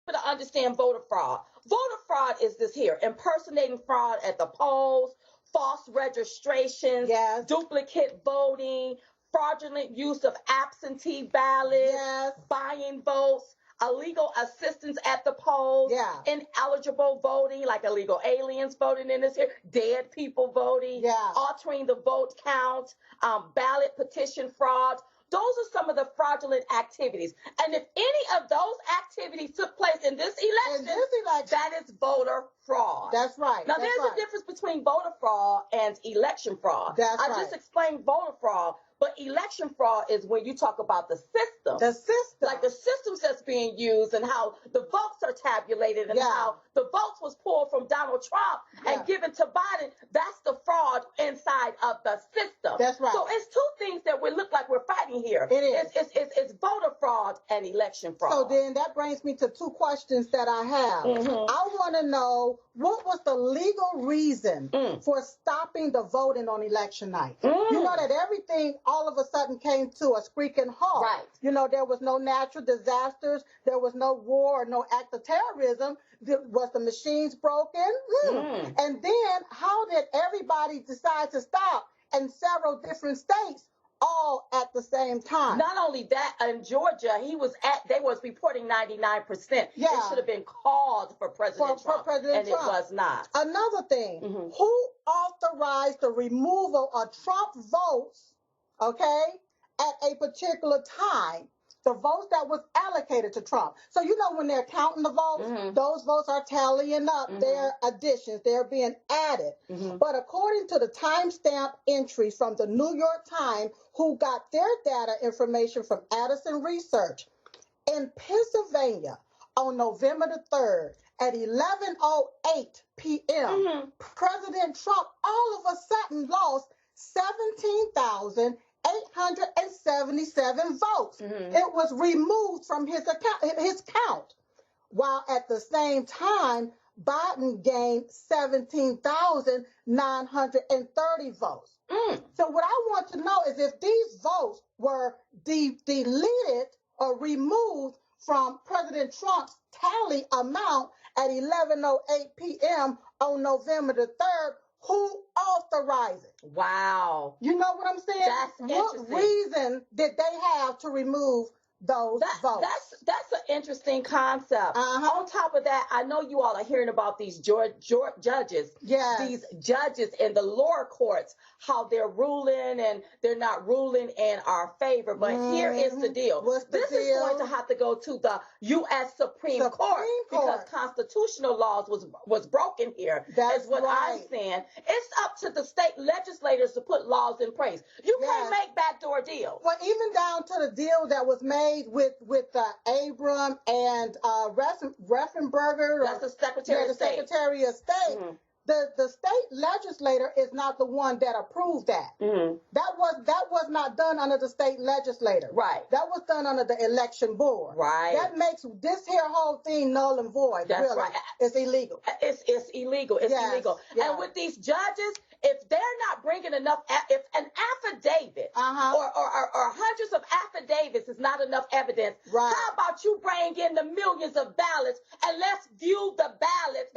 To understand voter fraud. Voter fraud is this here: impersonating fraud at the polls, false registrations, duplicate voting, fraudulent use of absentee ballots, buying votes, illegal assistance at the polls, ineligible voting, like illegal aliens voting in this here, dead people voting, altering the vote count, ballot petition fraud. Those are some of the fraudulent activities. And if any of those activities took place in this election, that is voter fraud. That's right. Now, there's a difference between voter fraud and election fraud. I just explained voter fraud, but election fraud is when you talk about the system. The system. Like the systems that's being used and how the votes are tabulated and how the votes was pulled from Donald Trump and given to Biden. That's the fraud inside of the system. That's right. So it's two things that we look like we're fighting here. It is. It's voter fraud and election fraud. So then that brings me to two questions that I have. I want to know, what was the legal reason for stopping the voting on election night? You know that everything all of a sudden came to a screeching halt. Right. You know, there was no natural disasters. There was no war or no act of terrorism. Was the machines broken? And then how did everybody decide to stop in several different states all at the same time? Not only that, in Georgia, they was reporting 99%. It should have been called for President Trump, and it was not. Another thing, who authorized the removal of Trump votes, at a particular time? The votes that was allocated to Trump. So, you know, when they're counting the votes, those votes are tallying up their additions. They're being added. But according to the timestamp entries from the New York Times, who got their data information from Addison Research, in Pennsylvania on November the 3rd at 11:08 p.m., President Trump all of a sudden lost 17,877 votes. It was removed from his count, while at the same time, Biden gained 17,930 votes. So what I want to know is if these votes were deleted or removed from President Trump's tally amount at 11:08 p.m. on November the 3rd, who authorized it? Wow. You know what I'm saying? That's what interesting. reason did they have to remove those votes? That's an interesting concept. On top of that, I know you all are hearing about these judges. These judges in the lower courts, how they're ruling and they're not ruling in our favor. But here is the deal. This is going to have to go to the U.S. Supreme Court because constitutional laws was broken here. That's what I'm saying. It's up to the state legislators to put laws in place. You can't make backdoor deals. Well, even down to the deal that was made with Abram and Reffenberger. That's the Secretary of State. Secretary of State. The state legislator is not the one that approved that. That was not done under the state legislator. Right. That was done under the election board. Right. That makes this here whole thing null and void. That's really. right. It's illegal. It's illegal. It's illegal. And with these judges, if they're not bringing enough, if an affidavit or hundreds of affidavits is not enough evidence, how about you bring in the millions of ballots and let's view the ballots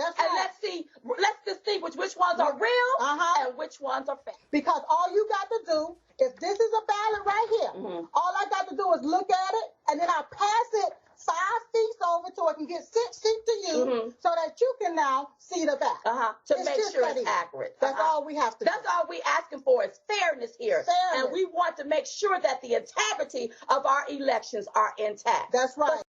let's distinguish which ones are real and which ones are fake. Because all you got to do, if this is a ballot right here, all I got to do is look at it and then I pass it 5 feet over so it can get sent to you so that you can now see the back. To make sure it's accurate. That's all we have to do. That's all we asking for is fairness here. And we want to make sure that the integrity of our elections are intact. That's right.